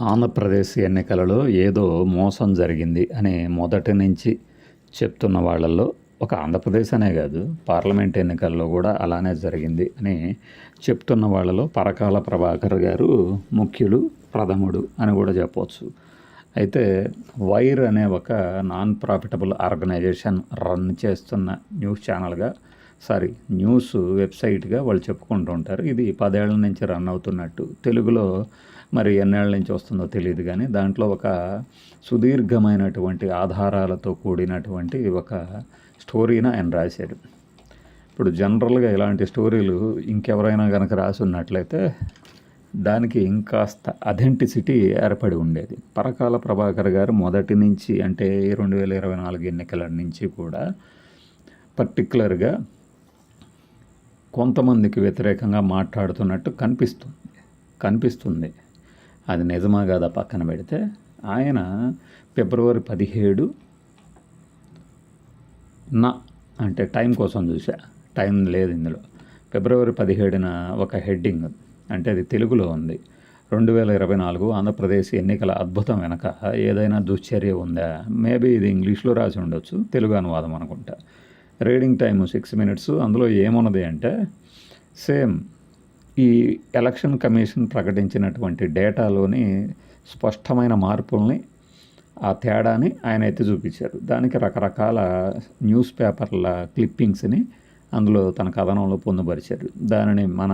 ఆంధ్రప్రదేశ్ ఎన్నికలలో ఏదో మోసం జరిగింది అని మొదటి నుంచి చెప్తున్న వాళ్ళల్లో ఒక ఆంధ్రప్రదేశ్ అనే కాదు, పార్లమెంట్ ఎన్నికల్లో కూడా అలానే జరిగింది అని చెప్తున్న వాళ్ళలో పరకాల ప్రభాకర్ గారు ముఖ్యులు, ప్రథముడు అని కూడా చెప్పవచ్చు. అయితే వైర్ అనే ఒక నాన్ ప్రాఫిటబుల్ ఆర్గనైజేషన్ రన్ చేస్తున్న న్యూస్ ఛానల్గా న్యూస్ వెబ్సైట్గా వాళ్ళు చెప్పుకుంటూ ఉంటారు. ఇది 10 ఏళ్ల నుంచి రన్ అవుతున్నట్టు. తెలుగులో మరి ఎన్నేళ్ల నుంచి వస్తుందో తెలియదు, కానీ దాంట్లో ఒక సుదీర్ఘమైనటువంటి ఆధారాలతో కూడినటువంటి ఒక స్టోరీని ఆయన రాశాడు. ఇప్పుడు జనరల్గా ఇలాంటి స్టోరీలు ఇంకెవరైనా కనుక రాసి ఉన్నట్లయితే దానికి ఇంకాస్త అథెంటిసిటీ ఏర్పడి ఉండేది. పరకాల ప్రభాకర్ గారు మొదటి నుంచి, అంటే 2024 ఎన్నికల నుంచి కూడా పర్టికులర్గా కొంతమందికి వ్యతిరేకంగా మాట్లాడుతున్నట్టు కనిపిస్తుంది. అది నిజమా కాదా పక్కన పెడితే, ఆయన ఫిబ్రవరి 17 అంటే టైం కోసం చూసా, టైం లేదు ఇందులో. ఫిబ్రవరి 17న ఒక హెడ్డింగ్, అంటే అది తెలుగులో ఉంది, 2024 ఆంధ్రప్రదేశ్ ఎన్నికల అద్భుతం వెనక ఏదైనా దుశ్చర్య ఉందా? మేబీ ఇది ఇంగ్లీష్లో రాసి ఉండొచ్చు, తెలుగు అనువాదం అనుకుంటా. Reading time 6 minutes. అందులో ఏమున్నది అంటే, సేమ్ ఈ ఎలక్షన్ కమిషన్ ప్రకటించినటువంటి డేటాలోని స్పష్టమైన మార్పుల్ని, ఆ తేడాని ఆయన ఎత్తి చూపించారు. దానికి రకరకాల న్యూస్ పేపర్ల క్లిప్పింగ్స్ని అందులో తన కథనంలో పొందుపరిచారు. దానిని మన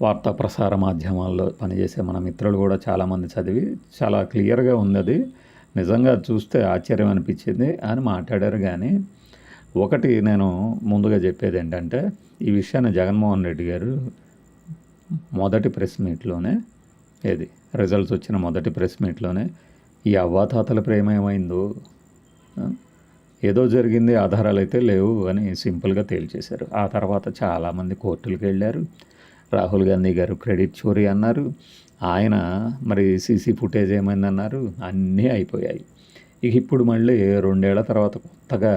వార్తా ప్రసార మాధ్యమాల్లో పనిచేసే మన మిత్రులు కూడా చాలామంది చదివి చాలా క్లియర్గా ఉంది, అది నిజంగా చూస్తే ఆశ్చర్యం అనిపించింది అని మాట్లాడారు. కానీ ఒకటి నేను ముందుగా చెప్పేది ఏంటంటే, ఈ విషయాన్ని జగన్మోహన్ రెడ్డి గారు మొదటి ప్రెస్ మీట్లోనే, రిజల్ట్స్ వచ్చిన మొదటి ప్రెస్ మీట్లోనే ఈ అవ్వాతాతల ప్రేమ ఏమైందో, ఏదో జరిగింది, ఆధారాలు అయితే లేవు అని సింపుల్గా తేల్చేశారు. ఆ తర్వాత చాలామంది కోర్టులకు వెళ్ళారు. రాహుల్ గాంధీ గారు క్రెడిట్ చోరీ అన్నారు, ఆయన మరి సీసీ ఫుటేజ్ ఏమైందన్నారు, అన్నీ అయిపోయాయి. ఇప్పుడు మళ్ళీ 2 ఏళ్ల తర్వాత కొత్తగా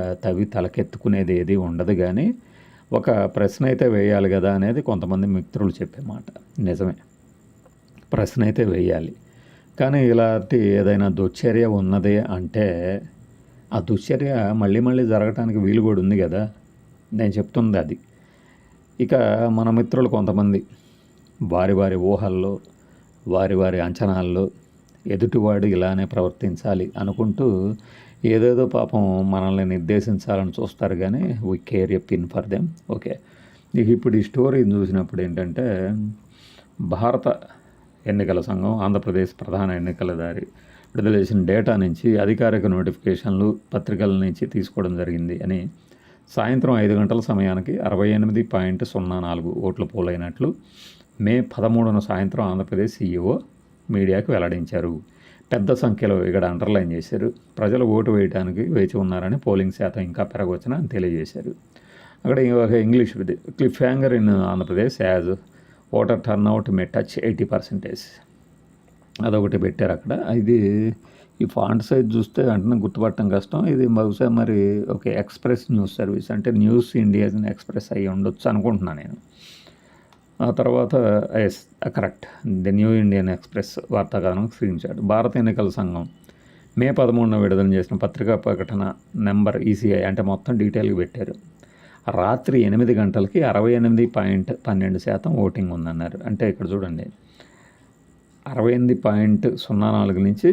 తలకెత్తుకునేది ఏది ఉండదు. కానీ ఒక ప్రశ్న అయితే వేయాలి కదా అనేది కొంతమంది మిత్రులు చెప్పే మాట. నిజమే, ప్రశ్న అయితే వేయాలి. కానీ ఇలాంటి ఏదైనా దుశ్చర్య ఉన్నదే అంటే, ఆ దుశ్చర్య మళ్ళీ జరగటానికి వీలు కూడా ఉంది కదా, నేను చెప్తుంది అది. ఇక మన మిత్రులు కొంతమంది వారి ఊహల్లో, వారి అంచనాల్లో ఎదుటివాడు ఇలానే ప్రవర్తించాలి అనుకుంటూ ఏదేదో పాపం మనల్ని నిర్దేశించాలని చూస్తారు. కానీ we care a pin for them. Okay, ఇప్పుడు ఈ స్టోరీని చూసినప్పుడు ఏంటంటే, భారత ఎన్నికల సంఘం, ఆంధ్రప్రదేశ్ ప్రధాన ఎన్నికలదారి విడుదల చేసిన డేటా నుంచి అధికారిక నోటిఫికేషన్లు పత్రికల నుంచి తీసుకోవడం జరిగింది అని సాయంత్రం 5 గంటల సమయానికి 68.04 ఓట్లు పోలైనట్లు మే 13న సాయంత్రం ఆంధ్రప్రదేశ్ సీఈఓ మీడియాకు వెల్లడించారు. పెద్ద సంఖ్యలో ఇక్కడ అండర్లైన్ చేశారు. ప్రజలు ఓటు వేయడానికి వేచి ఉన్నారని, పోలింగ్ శాతం ఇంకా పెరగవచ్చని అని తెలియజేశారు. అక్కడ English cliff hanger in Andhra Pradesh as voter turnout May touch 80%. అదొకటి పెట్టారు అక్కడ. ఇది ఈ ఫాంట్ సైజ్ చూస్తే వెంటనే గుర్తుపట్టడం కష్టం. ఇది బహుశా మరి ఒక ఎక్స్ప్రెస్ న్యూస్ సర్వీస్, అంటే న్యూస్ ఇండియా ఎక్స్ప్రెస్ అయ్యి ఉండొచ్చు అనుకుంటున్నాను నేను. ఆ తర్వాత correct, the new Indian express వార్తాకథనం స్క్రీన్ షాట్. భారత ఎన్నికల సంఘం మే 13న విడుదల చేసిన పత్రికా ప్రకటన నెంబర్ ఈసీఐ, అంటే మొత్తం డీటెయిల్గా పెట్టారు. రాత్రి 8 గంటలకి 68.12% ఓటింగ్ ఉందన్నారు. అంటే ఇక్కడ చూడండి, 68.04 నుంచి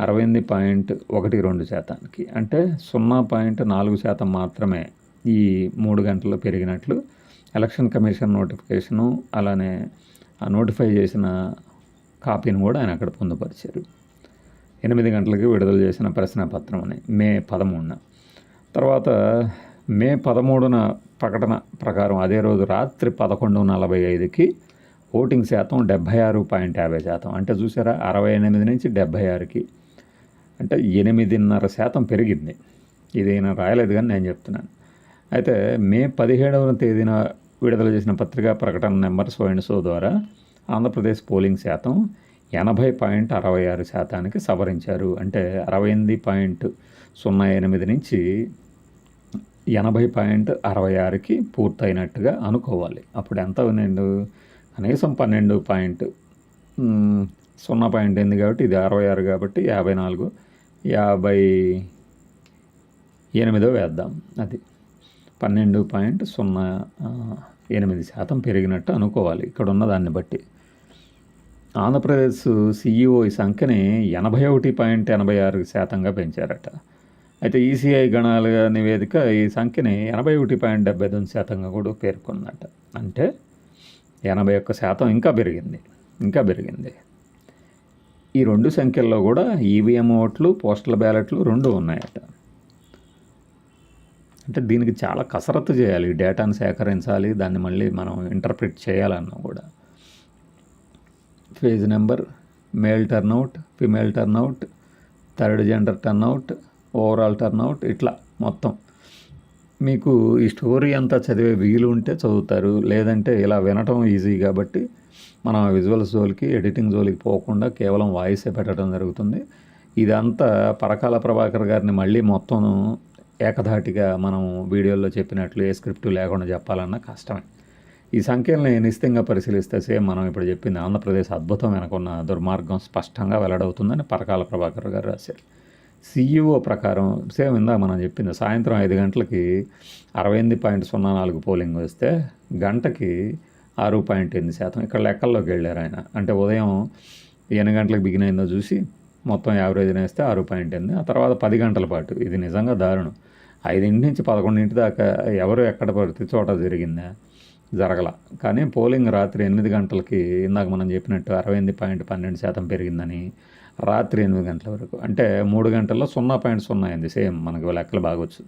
68.12%, అంటే 0.4% మాత్రమే ఈ 3 గంటల్లో పెరిగినట్లు ఎలక్షన్ కమిషన్ నోటిఫికేషను, అలానే ఆ నోటిఫై చేసిన కాపీని కూడా ఆయన అక్కడ పొందుపరిచారు. 8 గంటలకి విడుదల చేసిన ప్రశ్నపత్రం అని మే 13న. తర్వాత మే 13న ప్రకటన ప్రకారం అదే రోజు రాత్రి 11:45కి ఓటింగ్ శాతం 76.50%. అంటే చూసారా, 68 నుంచి 76కి, అంటే 8.5% పెరిగింది. ఇది నేను రాయలేదు కానీ నేను చెప్తున్నాను. అయితే మే 17వ తేదీన విడుదల చేసిన పత్రికా ప్రకటన నెంబర్ సో అండ్ సో ద్వారా ఆంధ్రప్రదేశ్ పోలింగ్ శాతం 80.66%కి సవరించారు. అంటే 68.08 నుంచి 80.66కి పూర్తయినట్టుగా అనుకోవాలి. అప్పుడు ఎంత 2 కనీసం 12 0.8 కాబట్టి ఇది 66 కాబట్టి 54, 58 వేద్దాం. అది 12.08% పెరిగినట్టు అనుకోవాలి ఇక్కడ ఉన్న దాన్ని బట్టి. ఆంధ్రప్రదేశ్ సిఈఓ ఈ సంఖ్యని 81.86% పెంచారట. అయితే ఈసీఐ గణాల నివేదిక ఈ సంఖ్యని 81.79% కూడా పేర్కొందట. అంటే 81% ఇంకా పెరిగింది. ఈ రెండు సంఖ్యల్లో కూడా ఈవీఎం ఓట్లు, పోస్టల్ బ్యాలెట్లు రెండు ఉన్నాయట. అంటే దీనికి చాలా కసరత్తు చేయాలి, డేటాను సేకరించాలి, దాన్ని మళ్ళీ మనం ఇంటర్ప్రిట్ చేయాలన్నా కూడా. Page number, male turnout, female turnout, third gender turnout, overall turnout, ఇట్లా మొత్తం మీకు ఈ స్టోరీ అంతా చదివే వీలు ఉంటే చదువుతారు, లేదంటే ఇలా వినటం ఈజీ కాబట్టి మనం విజువల్స్ జోలికి, ఎడిటింగ్ జోలికి పోకుండా కేవలం వాయిసే పెట్టడం జరుగుతుంది. ఇదంతా పరకాల ప్రభాకర్ గారిని మళ్ళీ మొత్తం ఏకధాటిగా మనం వీడియోలో చెప్పినట్లు ఏ స్క్రిప్ట్ లేకుండా చెప్పాలన్నా కష్టమే. ఈ సంఖ్యల్ని నిశ్చితంగా పరిశీలిస్తే సేమ్ మనం ఇప్పుడు చెప్పింది ఆంధ్రప్రదేశ్ అద్భుతం వెనకున్న దుర్మార్గం స్పష్టంగా వెల్లడవుతుందని పరకాల ప్రభాకర్ గారు రాశారు. సిఈఓ ప్రకారం సేమ్ ఇందా మనం చెప్పింది సాయంత్రం 5 గంటలకి 68.04 పోలింగ్ వస్తే గంటకి 6.8%. ఇక్కడ లెక్కల్లోకి వెళ్ళారు ఆయన. అంటే ఉదయం ఎన్ని గంటలకు బిగిన్ అయిందో చూసి మొత్తం యావరేజ్ వేస్తే 6.8. ఆ తర్వాత 10 గంటల పాటు, ఇది నిజంగా దారుణం, 5 నుంచి 11 దాకా ఎవరు ఎక్కడ ప్రతి చోట జరగల. కానీ పోలింగ్ రాత్రి 8 గంటలకి ఇందాక మనం చెప్పినట్టు 68.12% పెరిగిందని, రాత్రి 8 గంటల వరకు అంటే 3 గంటల్లో 0.0 అయింది. సేమ్ మనకు లెక్కలు బాగొచ్చు.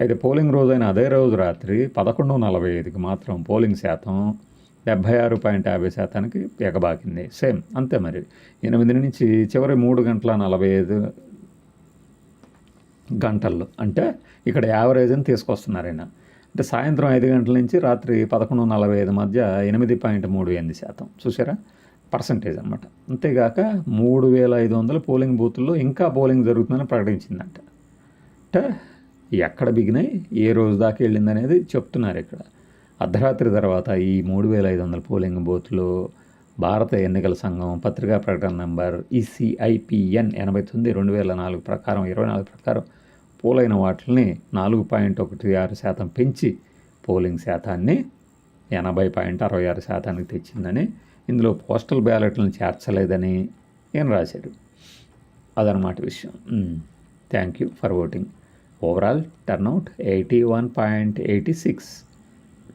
అయితే పోలింగ్ రోజైన అదే రోజు రాత్రి 11:45కి మాత్రం పోలింగ్ శాతం 76.50%కి ఎగబాకింది. సేమ్ అంతే. మరి 8 నుంచి చివరి 3 గంటల 45 గంటల్లో అంటే ఇక్కడ యావరేజ్ అని తీసుకొస్తున్నారు ఆయన. అంటే సాయంత్రం 5 గంటల నుంచి రాత్రి 11:45 మధ్య 8.38% చూసారా, పర్సంటేజ్ అనమాట. అంతేగాక 3,500 పోలింగ్ బూతుల్లో ఇంకా పోలింగ్ జరుగుతుందని ప్రకటించిందంట. అంటే ఎక్కడ బిగినాయి, ఏ రోజు దాకా వెళ్ళింది అనేది చెప్తున్నారు ఇక్కడ. అర్ధరాత్రి తర్వాత ఈ 3,500 పోలింగ్ బూత్లు భారత ఎన్నికల సంఘం పత్రికా ప్రకటన నెంబర్ ECIPN 89/2004 ప్రకారం 24 ప్రకారం పోలైన వాటిని 4.16% పెంచి పోలింగ్ శాతాన్ని 80.66%కి తెచ్చిందని, ఇందులో పోస్టల్ బ్యాలెట్లను చేర్చలేదని ఏం రాశారు. అదనమాట విషయం. Thank you for voting. Overall turnout 81.86.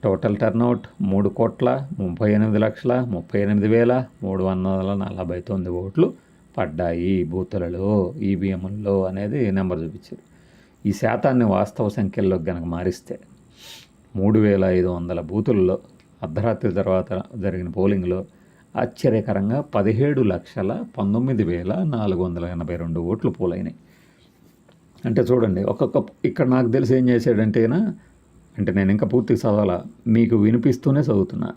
Total turnout 3,38,38,349 ఓట్లు పడ్డాయి బూతులలో, ఈవీఎంలలో అనేది నెంబర్ చూపించారు. ఈ శాతాన్ని వాస్తవ సంఖ్యల్లో కనుక మారిస్తే 3,500 బూతుల్లో అర్ధరాత్రి తర్వాత జరిగిన పోలింగ్లో ఆశ్చర్యకరంగా 17,19,482 ఓట్లు పోలైనాయి. అంటే చూడండి, ఇక్కడ నాకు తెలిసి ఏం చేశాడంటేనా, అంటే నేను ఇంకా పూర్తిగా చదవాలా, మీకు వినిపిస్తూనే చదువుతున్నా.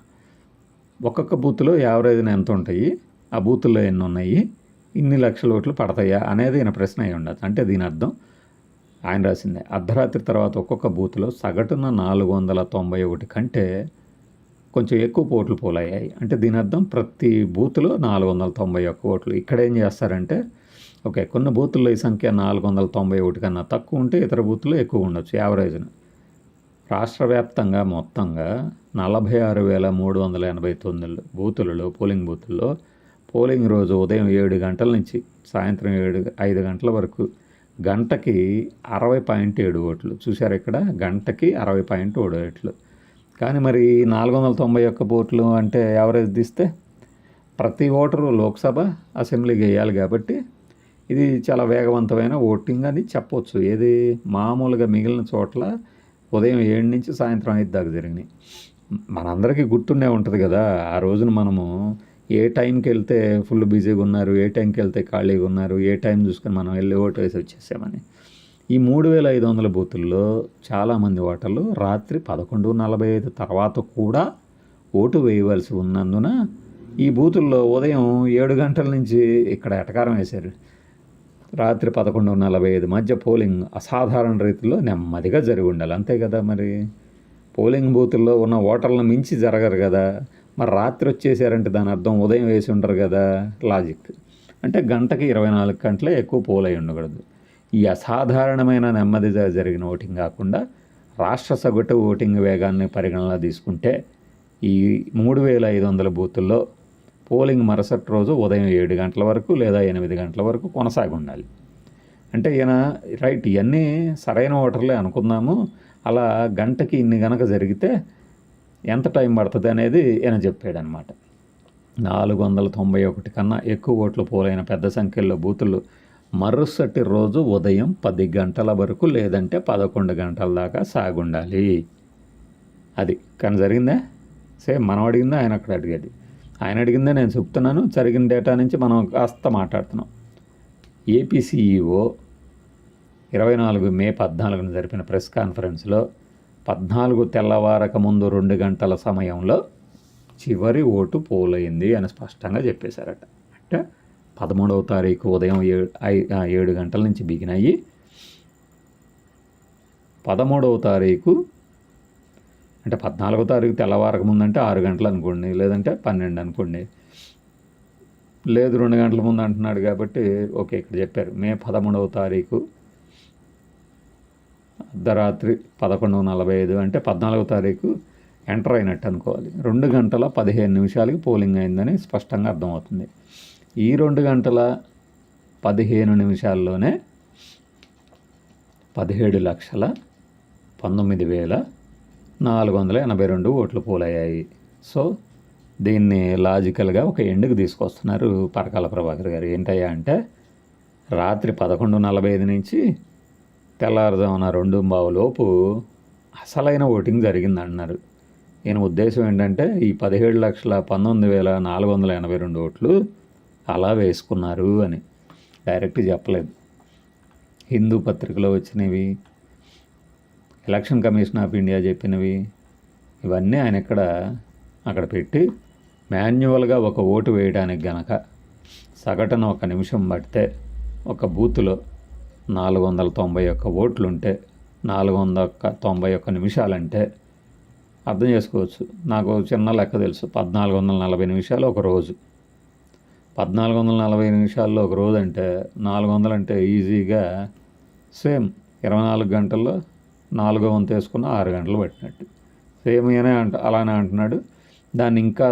ఒక్కొక్క బూత్లో యావరేజ్న ఎంత ఉంటాయి, ఆ బూతుల్లో ఎన్ని ఉన్నాయి, ఇన్ని లక్షల ఓట్లు పడతాయా అనేది ఈయన ప్రశ్న అయి ఉండదు. అంటే దీని అర్థం ఆయన రాసిందే, అర్ధరాత్రి తర్వాత ఒక్కొక్క బూత్లో సగటున 491 కంటే కొంచెం ఎక్కువ ఓట్లు పోలయ్యాయి. అంటే దీని అర్థం ప్రతి బూత్లో 491 ఓట్లు. ఇక్కడ ఏం చేస్తారంటే, ఓకే, కొన్ని బూతుల్లో ఈ సంఖ్య 491 కన్నా తక్కువ ఉంటే ఇతర బూత్లో ఎక్కువ ఉండొచ్చు యావరేజ్న. రాష్ట్ర వ్యాప్తంగా మొత్తంగా 46,389 బూతులలో, పోలింగ్ బూతుల్లో పోలింగ్ రోజు ఉదయం 7 గంటల నుంచి సాయంత్రం 5 గంటల వరకు గంటకి 60.7 ఓట్లు చూశారు. ఇక్కడ గంటకి 60.7 ఓట్లు. కానీ మరి 491 ఓట్లు అంటే యావరేజ్ తీస్తే ప్రతి ఓటరు లోక్సభ, అసెంబ్లీకి వేయాలి కాబట్టి ఇది చాలా వేగవంతమైన ఓటింగ్ అని చెప్పవచ్చు. ఏది మామూలుగా మిగిలిన చోట్ల ఉదయం 7 నుంచి సాయంత్రం 5 దాకా జరిగినాయి. మనందరికీ గుర్తుండే ఉంటుంది కదా, ఆ రోజున మనము ఏ టైంకి వెళ్తే ఫుల్ బిజీగా ఉన్నారు, ఏ టైంకి వెళ్తే ఖాళీగా ఉన్నారు, ఏ టైం చూసుకొని మనం వెళ్ళి ఓటు వేసి వచ్చేసామని. ఈ 3,500 బూతుల్లో చాలామంది ఓటర్లు రాత్రి 11:45 తర్వాత కూడా ఓటు వేయవలసి ఉన్నందున ఈ బూతుల్లో ఉదయం 7 గంటల నుంచి ఇక్కడ ఎటకారం వేశారు. రాత్రి 11:45 మధ్య పోలింగ్ అసాధారణ రీతిలో నెమ్మదిగా జరిగి ఉండాలి. అంతే కదా, మరి పోలింగ్ బూతుల్లో ఉన్న ఓటర్లను మించి జరగరు కదా. మరి రాత్రి వచ్చేసారంటే దాని అర్థం ఉదయం వేసి ఉంటారు కదా, లాజిక్. అంటే గంటకి 24 గంటలే ఎక్కువ పోలై ఉండకూడదు. ఈ అసాధారణమైన నెమ్మదిగా జరిగిన ఓటింగ్ కాకుండా రాష్ట్ర సగటు ఓటింగ్ వేగాన్ని పరిగణనలో తీసుకుంటే ఈ 3500 బూతుల్లో పోలింగ్ మరుసటి రోజు ఉదయం 7 గంటల వరకు లేదా 8 గంటల వరకు కొనసాగి ఉండాలి. అంటే ఈయన రైట్, ఇవన్నీ సరైన ఓటర్లే అనుకుందాము. అలా గంటకి ఇన్ని గనక జరిగితే ఎంత టైం పడుతుంది అనేది ఈయన చెప్పాడనమాట. 491 కన్నా ఎక్కువ ఓట్లు పోలైన పెద్ద సంఖ్యలో బూతులు మరుసటి రోజు ఉదయం 10 గంటల వరకు లేదంటే 11 గంటల దాకా సాగుండాలి. అది కానీ జరిగిందా? సేమ్ మనం అడిగిందా ఆయన అక్కడ అడిగేది. ఆయన అడిగిందే నేను చెప్తున్నాను. జరిగిన డేటా నుంచి మనం కాస్త మాట్లాడుతున్నాం. ఏపీ సీఈఓ 24 మే 14 జరిపిన ప్రెస్ కాన్ఫరెన్స్లో 14 తెల్లవారక ముందు 2 గంటల సమయంలో చివరి ఓటు పోలైంది అని స్పష్టంగా చెప్పేశారట. అంటే 13వ తారీఖు ఉదయం 7 గంటల నుంచి బిగిన్ అయ్యి 13వ తారీఖు అంటే 14వ తారీఖు తెల్లవారక ముందంటే 6 గంటలు అనుకోండి, లేదంటే 12 అనుకోండి, లేదు 2 గంటల ముందు అంటున్నాడు కాబట్టి ఓకే, ఇక్కడ చెప్పారు మే 13వ తారీఖు అర్ధరాత్రి 11:45 అంటే 14వ తారీఖు ఎంటర్ అయినట్టు అనుకోవాలి. 2 గంటల 15 నిమిషాలకి పోలింగ్ అయిందని స్పష్టంగా అర్థమవుతుంది. ఈ 2 గంటల 15 నిమిషాల్లోనే 17,19,482 ఓట్లు పోలయ్యాయి. సో దీన్ని లాజికల్గా ఒక ఎండుకు తీసుకొస్తున్నారు పరకాల ప్రభాకర్ గారు. ఏంటయ్యా అంటే రాత్రి 11:45 నుంచి తెల్లారుజామున 2:15 లోపు అసలైన ఓటింగ్ జరిగింది అంటున్నారు. ఈయన ఉద్దేశం ఏంటంటే ఈ 17,19,482 ఓట్లు అలా వేసుకున్నారు అని. డైరెక్ట్ చెప్పలేదు. హిందూ పత్రికలో వచ్చినవి, ఎలక్షన్ కమిషన్ ఆఫ్ ఇండియా చెప్పినవి, ఇవన్నీ ఆయన అక్కడ పెట్టి మాన్యువల్గా ఒక ఓటు వేయడానికి గనక సగటున 1 నిమిషం పడితే ఒక బూత్లో 491 ఓట్లుంటే 491 నిమిషాలంటే అర్థం చేసుకోవచ్చు. నాకు చిన్న లెక్క తెలుసు, 1440 నిమిషాలు ఒక రోజు. 1440 నిమిషాల్లో ఒక రోజు అంటే 400 అంటే ఈజీగా సేమ్ 24 గంటల్లో 4వ వంతు వేసుకున్న 6 గంటలు పట్టినట్టు. సేమ్ అలానే అంటున్నాడు. దాన్ని ఇంకా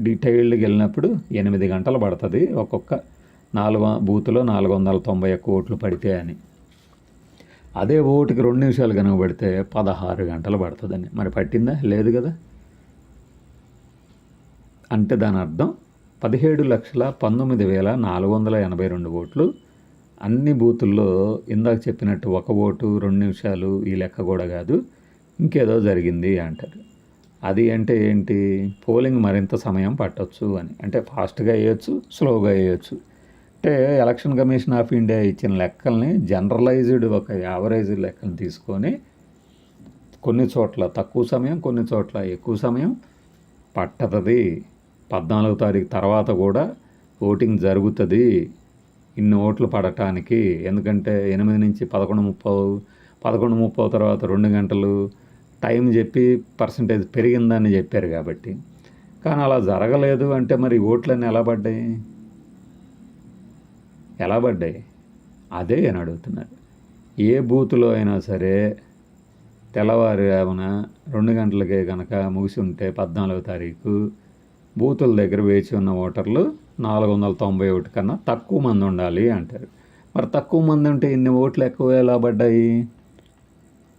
డీటెయిల్డ్కి వెళ్ళినప్పుడు 8 గంటలు పడుతుంది ఒక్కొక్క బూత్లో 491 ఓట్లు పడితే అని. అదే ఓటుకి 2 నిమిషాలు కనుక పడితే 16 గంటలు పడుతుందని. మరి పట్టిందా? లేదు కదా. అంటే దాని అర్థం 17,19,482 ఓట్లు అన్ని బూతుల్లో ఇందాక చెప్పినట్టు 1 ఓటు 2 నిమిషాలు ఈ లెక్క కూడా కాదు, ఇంకేదో జరిగింది అంటారు. అది అంటే ఏంటి? పోలింగ్ మరింత సమయం పట్టవచ్చు అని. అంటే ఫాస్ట్గా వేయచ్చు, స్లోగా వేయచ్చు. అంటే ఎలక్షన్ కమిషన్ ఆఫ్ ఇండియా ఇచ్చిన లెక్కల్ని జనరలైజ్డ్ ఒక యావరేజ్ లెక్కలు తీసుకొని కొన్ని చోట్ల తక్కువ సమయం, కొన్ని చోట్ల ఎక్కువ సమయం పట్టతుంది. 14వ తారీఖు తర్వాత కూడా ఓటింగ్ జరుగుతుంది ఇన్ని ఓట్లు పడటానికి. ఎందుకంటే 8 నుంచి 11:30 తర్వాత 2 గంటలు టైం చెప్పి పర్సంటేజ్ పెరిగిందని చెప్పారు కాబట్టి. కానీ అలా జరగలేదు అంటే మరి ఓట్లన్నీ ఎలా పడ్డాయి? అదే అని అడుగుతున్నారు. ఏ బూత్లో అయినా సరే తెల్లవారున 2 గంటలకే కనుక ముగిసి ఉంటే 14వ తారీఖు బూతుల దగ్గర వేచి ఉన్న ఓటర్లు 491 కన్నా తక్కువ మంది ఉండాలి అంటారు. మరి తక్కువ మంది ఉంటే ఇన్ని ఓట్లు ఎక్కువ ఎలా పడ్డాయి?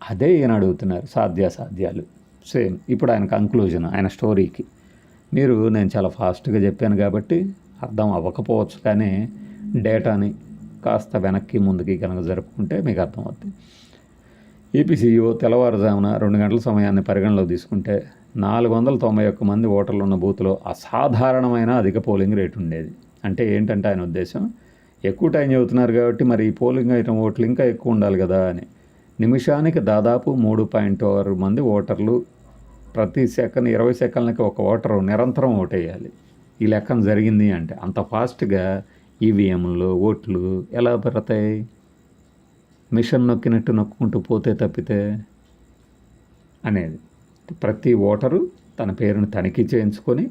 అదే ఈయన అడుగుతున్నారు. సాధ్యాలు సేమ్. ఇప్పుడు ఆయన కంక్లూజన్, ఆయన స్టోరీకి నేను చాలా ఫాస్ట్గా చెప్పాను కాబట్టి అర్థం అవ్వకపోవచ్చు, కానీ డేటాని కాస్త వెనక్కి ముందుకి కనుక జరుపుకుంటే మీకు అర్థమవుతుంది. ఏపీ సీఈఓ తెల్లవారుజామున 2 గంటల సమయాన్ని పరిగణలోకి తీసుకుంటే 491 మంది ఓటర్లు ఉన్న బూత్లో అసాధారణమైన అధిక పోలింగ్ రేటు ఉండేది. అంటే ఏంటంటే ఆయన ఉద్దేశం, ఎక్కువ టైం చెబుతున్నారు కాబట్టి మరి ఈ పోలింగ్ ఐటమ్ ఓట్లు ఇంకా ఎక్కువ ఉండాలి కదా అని. నిమిషానికి దాదాపు 3.6 మంది ఓటర్లు, ప్రతి 20 సెకండ్లకి ఒక ఓటరు నిరంతరం ఓటేయాలి. ఈ లెక్కన జరిగింది అంటే అంత ఫాస్ట్గా ఈవీఎంలు ఓట్లు ఎలా పెడతాయి? మిషన్ నొక్కినట్టు నొక్కుంటూ పోతే తప్పితే అనేది. ప్రతి ఓటరు తన పేరును తనిఖీ చేయించుకొని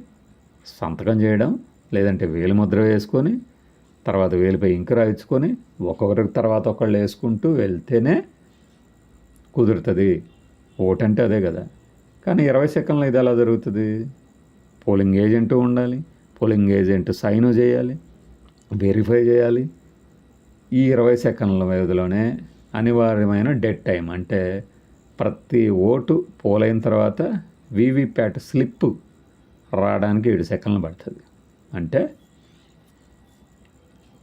సంతకం చేయడం, లేదంటే వేలిముద్ర వేసుకొని తర్వాత వేలిపై ఇంకు రాయించుకొని ఒక్కొక్కరికి తర్వాత ఒకళ్ళు వేసుకుంటూ వెళ్తేనే కుదురుతుంది. ఓటంటే అదే కదా. కానీ 20 సెకండ్లో ఇది ఎలా జరుగుతుంది? పోలింగ్ ఏజెంట్ ఉండాలి, పోలింగ్ ఏజెంట్ సైన్ చేయాలి, వెరిఫై చేయాలి. ఈ 20 సెకండ్ల వ్యవధిలోనే అనివార్యమైన డెడ్ టైం, అంటే ప్రతి ఓటు పోలైన తర్వాత వీవీప్యాట్ స్లిప్ రావడానికి 7 సెకండ్లు పడుతుంది. అంటే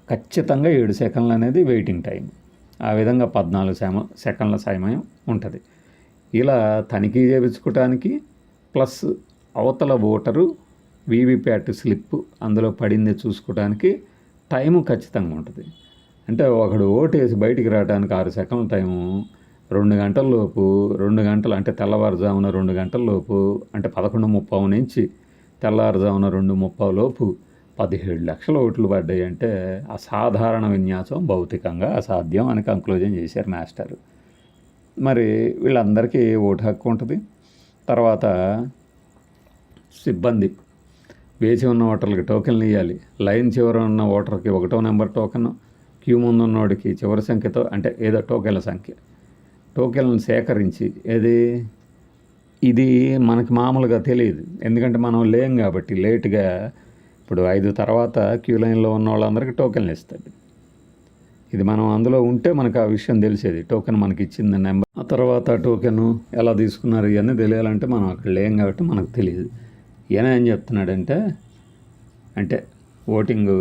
ఖచ్చితంగా 7 సెకండ్లు అనేది వెయిటింగ్ టైం. ఆ విధంగా 14 సెకండ్ల సమయం ఉంటుంది. ఇలా తనిఖీ చేయించుకోవటానికి ప్లస్ అవతల ఓటరు వీవీప్యాట్ స్లిప్ అందులో పడింది చూసుకోవడానికి టైము ఖచ్చితంగా ఉంటుంది. అంటే ఒకడు ఓటు వేసి బయటికి రావడానికి 6 సెకండ్ల టైము 2 గంటల లోపు 2 గంటలు అంటే తెల్లవారుజామున 2 గంటల లోపు అంటే 11:30 నుంచి తెల్లవారుజామున 2:30 లోపు 17 లక్షల ఓట్లు పడ్డాయి. అంటే అసాధారణ విన్యాసం, భౌతికంగా అసాధ్యం అని కంక్లూజన్ చేశారు మాస్టర్. మరి వీళ్ళందరికీ ఓటు హక్కు ఉంటుంది. తర్వాత సిబ్బంది వేచి ఉన్న ఓటర్లకి టోకెన్లు ఇవ్వాలి. లైన్ చివర ఉన్న ఓటర్కి 1వ నెంబర్ టోకెన్, క్యూ ముందు ఉన్నోడికి చివరి సంఖ్యతో అంటే ఏదో టోకెన్ల సంఖ్య, టోకెన్లను సేకరించి ఇది మనకి మామూలుగా తెలియదు, ఎందుకంటే మనం లేం కాబట్టి లేటుగా. ఇప్పుడు 5 తర్వాత క్యూ లైన్లో ఉన్న వాళ్ళందరికీ టోకెన్లు ఇస్తుంది. ఇది మనం అందులో ఉంటే మనకు ఆ విషయం తెలిసేది, టోకెన్ మనకి ఇచ్చింది నెంబర్. ఆ తర్వాత టోకెన్ ఎలా తీసుకున్నారు ఇవన్నీ తెలియాలంటే మనం అక్కడ లేం కాబట్టి మనకు తెలియదు. ఈయన ఏం చెప్తున్నాడంటే, అంటే ఓటింగ్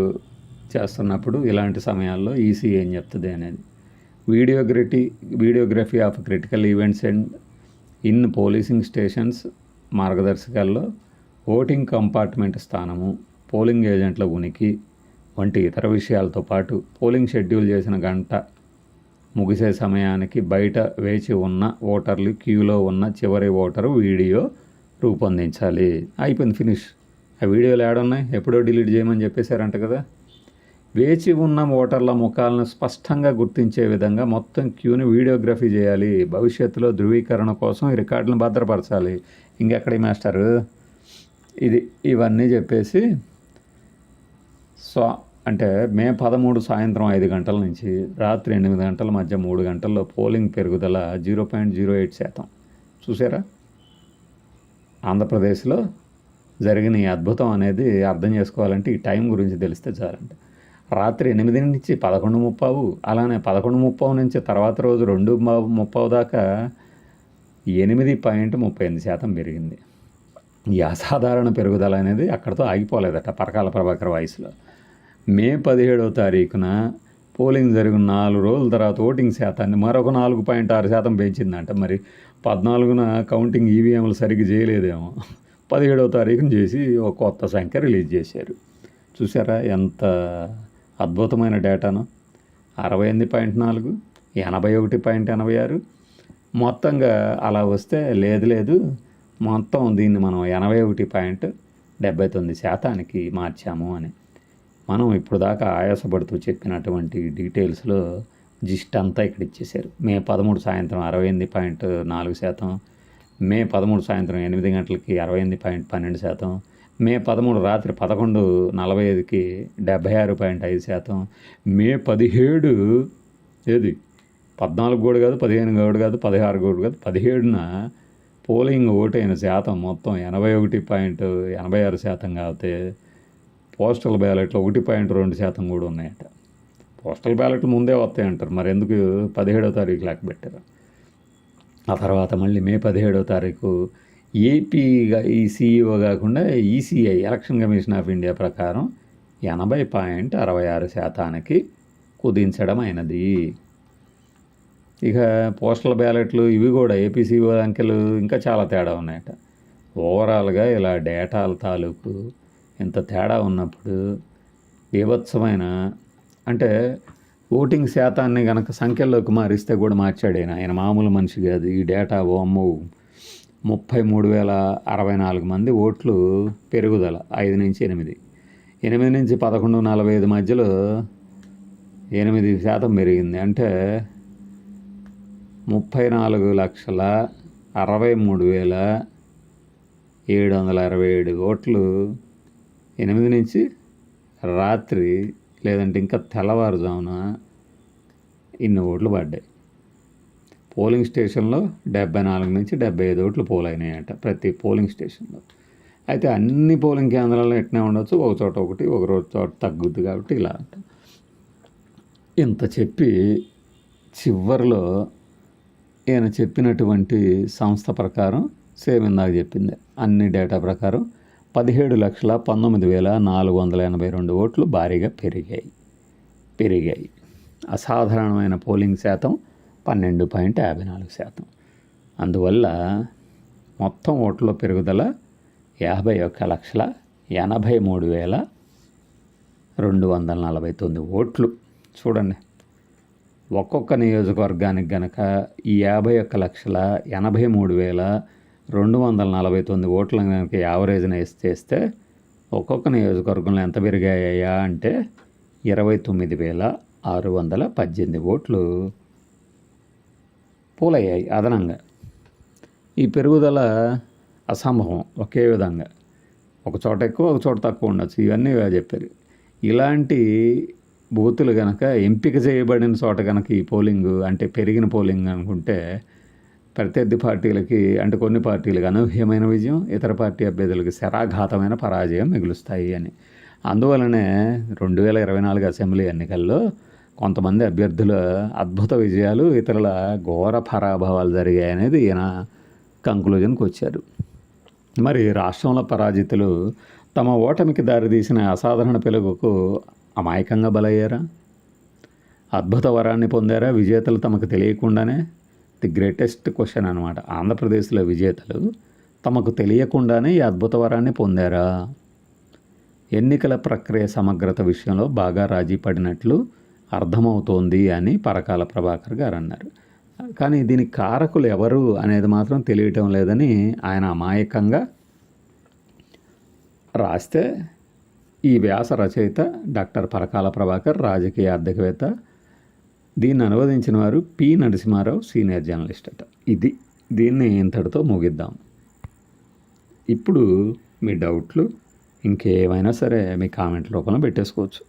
చేస్తున్నప్పుడు ఇలాంటి సమయాల్లో ఈసీ ఏం చెప్తుంది అనేది, videography of critical events and in policing stations మార్గదర్శకాల్లో ఓటింగ్ కంపార్ట్మెంట్ స్థానము, పోలింగ్ ఏజెంట్ల ఉనికి వంటి ఇతర విషయాలతో పాటు పోలింగ్ షెడ్యూల్ చేసిన గంట ముగిసే సమయానికి బయట వేచి ఉన్న ఓటర్లు, క్యూలో ఉన్న చివరి ఓటరు వీడియో రూపొందించాలి. అయిపోయింది, ఫినిష్. ఆ వీడియోలు ఏడున్నాయి, ఎప్పుడో డిలీట్ చేయమని చెప్పేశారంట కదా. వేచి ఉన్న ఓటర్ల ముఖాలను స్పష్టంగా గుర్తించే విధంగా మొత్తం క్యూని వీడియోగ్రఫీ చేయాలి. భవిష్యత్తులో ధృవీకరణ కోసం ఈ రికార్డులను భద్రపరచాలి. ఇంకెక్కడి మాస్టరు ఇవన్నీ చెప్పేసి అంటే మే 13 సాయంత్రం 5 గంటల నుంచి రాత్రి 8 గంటల మధ్య 3 గంటల్లో పోలింగ్ పెరుగుదల 0.08%. చూసారా? ఆంధ్రప్రదేశ్లో జరిగిన ఈ అద్భుతం అనేది అర్థం చేసుకోవాలంటే ఈ టైం గురించి తెలిస్తే చాలంట. రాత్రి 8 నుంచి 11:30, అలానే 11:30 నుంచి తర్వాత రోజు 2:30 దాకా 8.38% పెరిగింది. ఈ అసాధారణ పెరుగుదల అనేది అక్కడితో ఆగిపోలేదట పరకాల ప్రభాకర్ వాయిస్లో. మే 17వ తారీఖున పోలింగ్ జరిగిన 4 రోజుల తర్వాత ఓటింగ్ శాతాన్ని మరొక 4.6% పెంచిందంట. మరి 14న కౌంటింగ్ ఈవీఎంలు సరిగ్గా చేయలేదేమో, 17వ తారీఖున చేసి ఒక కొత్త సంఖ్య రిలీజ్ చేశారు. చూసారా ఎంత అద్భుతమైన డేటాను? 68.4, 81.86 మొత్తంగా అలా వస్తే లేదు మొత్తం దీన్ని మనం 81.79% మార్చాము అని. మనం ఇప్పుడు దాకా ఆయాసపడుతూ చెప్పినటువంటి డీటెయిల్స్లో జిస్ట్ అంతా ఇక్కడ ఇచ్చేశారు. మే 13 సాయంత్రం 68.4%, మే 13 సాయంత్రం 8 గంటలకి 68.12%, మే 13 రాత్రి 11:45కి 76.5%, మే 17 14 కూడా కాదు, 15 కూడా కాదు, 16 కూడా కాదు, 17న పోలింగ్ ఓటైన శాతం మొత్తం 81.86% కాకపోతే పోస్టల్ బ్యాలెట్లు 1.2% కూడా ఉన్నాయట. పోస్టల్ బ్యాలెట్లు ముందే వస్తాయంటారు, మరి ఎందుకు 17వ తారీఖు లెక్క పెట్టారు? ఆ తర్వాత మళ్ళీ మే 17వ తారీఖు ఏపీగా ఈ సీఈఓ కాకుండా ECI election commission of India ప్రకారం 80.66%కి కుదించడం అయినది. ఇక పోస్టల్ బ్యాలెట్లు ఇవి కూడా ఏపీ సీఈఓ అంకెలు ఇంకా చాలా తేడా ఉన్నాయట. ఓవరాల్గా ఇలా డేటాల తాలూకు ఇంత తేడా ఉన్నప్పుడు బీభత్సమైన, అంటే ఓటింగ్ శాతాన్ని కనుక సంఖ్యల్లోకి మారిస్తే కూడా మార్చాడు ఆయన మామూలు మనిషి కాదు. ఈ డేటా 33,064 మంది ఓట్లు పెరుగుదల 5 నుంచి 8, 8 నుంచి 11:45 మధ్యలో 8% పెరిగింది. అంటే 34,63,000 767 ఓట్లు 8 నుంచి రాత్రి లేదంటే ఇంకా తెల్లవారుజామున ఇన్ని ఓట్లు పడ్డాయి. పోలింగ్ స్టేషన్లో 74 నుంచి 75 ఓట్లు పోలైనాయట ప్రతి పోలింగ్ స్టేషన్లో. అయితే అన్ని పోలింగ్ కేంద్రాల్లో ఎట్నే ఉండొచ్చు, ఒక చోట ఒకటి, ఒక చోట తగ్గుద్ది కాబట్టి ఇలా అంట. ఇంత చెప్పి చివరిలో ఈయన చెప్పినటువంటి సంస్థ ప్రకారం సేమ్ ఇందాక చెప్పింది అన్ని డేటా ప్రకారం 17,19,482 ఓట్లు భారీగా పెరిగాయి. అసాధారణమైన పోలింగ్ శాతం 12.54%. అందువల్ల మొత్తం ఓట్ల పెరుగుదల 51,83,249 ఓట్లు. చూడండి, ఒక్కొక్క నియోజకవర్గానికి గనక ఈ 51,83,249 ఓట్లను కనుక యావరేజ్న చేస్తే ఒక్కొక్క నియోజకవర్గంలో ఎంత పెరిగాయా అంటే 29,618 ఓట్లు పోలయ్యాయి అదనంగా. ఈ పెరుగుదల అసంభవం. ఒకే విధంగా ఒక చోట ఎక్కువ, ఒక చోట తక్కువ ఉండొచ్చు. ఇవన్నీ చెప్పారు. ఇలాంటి బూతులు కనుక ఎంపిక చేయబడిన చోట కనుక ఈ పోలింగ్ అంటే పెరిగిన పోలింగ్ అనుకుంటే ప్రత్యర్థి పార్టీలకి అంటే కొన్ని పార్టీలకు అనూహ్యమైన విజయం, ఇతర పార్టీ అభ్యర్థులకి శరాఘాతమైన పరాజయం మిగులుస్తాయి అని. అందువలనే 2024 అసెంబ్లీ ఎన్నికల్లో కొంతమంది అభ్యర్థుల అద్భుత విజయాలు, ఇతరుల ఘోర పరాభవాలు జరిగాయి అనేది ఈయన కంక్లూజన్కి వచ్చారు. మరి రాష్ట్రంలో పరాజితులు తమ ఓటమికి దారితీసిన అసాధారణ పెలుగుకు అమాయకంగా బలయ్యారా? అద్భుత వరాన్ని పొందారా విజేతలు తమకు తెలియకుండానే? ది గ్రేటెస్ట్ క్వశ్చన్ అనమాట. ఆంధ్రప్రదేశ్లో విజేతలు తమకు తెలియకుండానే ఈ అద్భుత వరాన్ని పొందారా? ఎన్నికల ప్రక్రియ సమగ్రత విషయంలో బాగా రాజీ పడినట్లు అర్థమవుతోంది అని పరకాల ప్రభాకర్ గారు అన్నారు. కానీ దీనికి కారకులు ఎవరు అనేది మాత్రం తెలియటం లేదని ఆయన అమాయకంగా రాస్తే ఈ వ్యాస రచయిత డాక్టర్ పరకాల ప్రభాకర్, రాజకీయ ఆర్థికవేత్త. దీన్ని అనువదించిన వారు పి నరసింహారావు, సీనియర్ జర్నలిస్ట్ అట. దీన్ని ఇంతటితో ముగిద్దాం. ఇప్పుడు మీ డౌట్లు ఇంకేమైనా సరే మీ కామెంట్ రూపంలో పెట్టేసుకోవచ్చు.